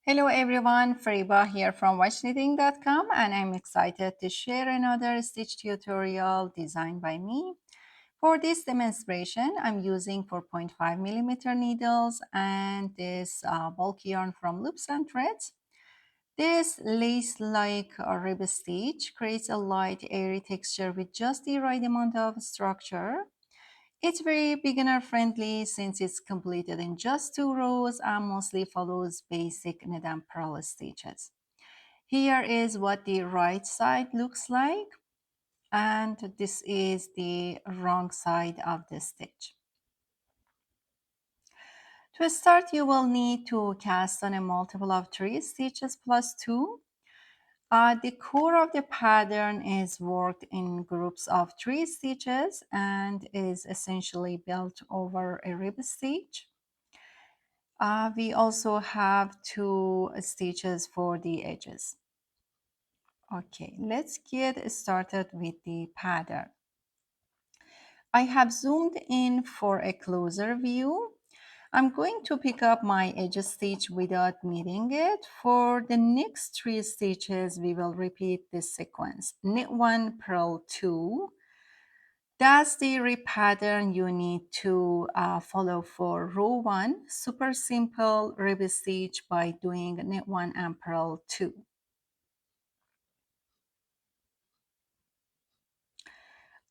Hello everyone, Fariba here from watchknitting.com, and I'm excited to share another stitch tutorial designed by me. For this demonstration, I'm using 4.5 millimeter needles and this bulk yarn from Loops and Threads. This lace-like rib stitch creates a light, airy texture with just the right amount of structure. It's very beginner friendly since it's completed in just 2 rows and mostly follows basic knit and purl stitches. Here is what the right side looks like, and this is the wrong side of the stitch. To start, you will need to cast on a multiple of 3 stitches plus 2. The core of the pattern is worked in groups of 3 stitches and is essentially built over a rib stitch. We also have 2 stitches for the edges. Okay, let's get started with the pattern. I have zoomed in for a closer view. I'm going to pick up my edge stitch without knitting it. For the next 3 stitches, we will repeat this sequence. Knit 1, purl 2. That's the pattern you need to follow for row 1. Super simple rib stitch by doing knit 1 and purl 2.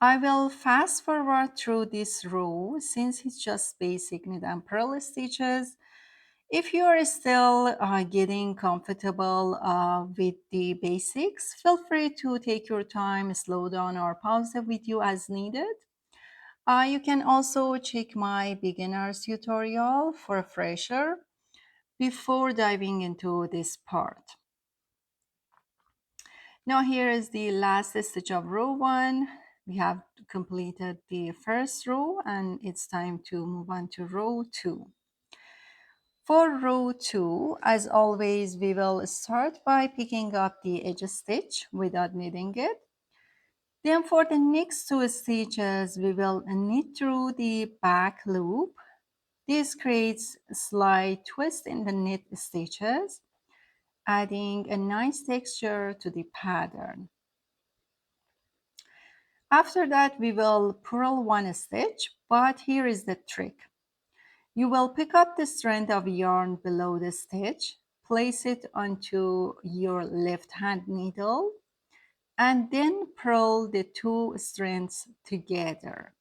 I will fast forward through this row since it's just basic knit and purl stitches. If you are still getting comfortable with the basics, feel free to take your time, slow down or pause the video as needed. You can also check my beginner's tutorial for a fresher before diving into this part. Now here is the last stitch of row 1. We have completed the first row and it's time to move on to row 2. For row 2, as always, we will start by picking up the edge stitch without knitting it. Then for the next 2 stitches, we will knit through the back loop. This creates a slight twist in the knit stitches, adding a nice texture to the pattern. After that, we will purl 1 stitch, but here is the trick. You will pick up the strand of yarn below the stitch, place it onto your left hand needle, and then purl the 2 strands together.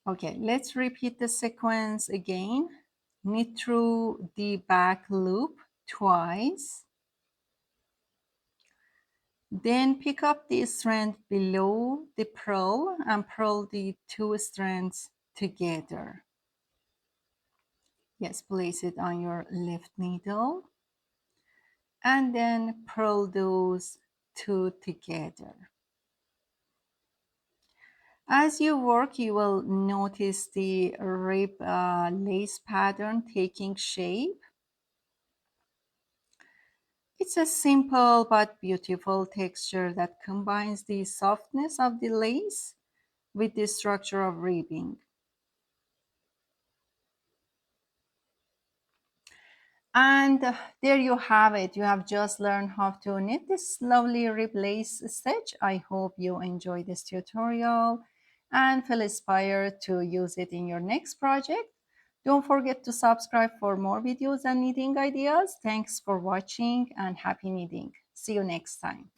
Okay, let's repeat the sequence again. Knit through the back loop twice. Then pick up the strand below the purl and purl the 2 strands together. Yes, place it on your left needle and then purl those 2 together. As you work, you will notice the rib lace pattern taking shape. It's a simple but beautiful texture that combines the softness of the lace with the structure of ribbing. And there you have it. You have just learned how to knit this lovely rib lace stitch. I hope you enjoyed this tutorial and feel inspired to use it in your next project. Don't forget to subscribe for more videos and knitting ideas. Thanks for watching and happy knitting. See you next time.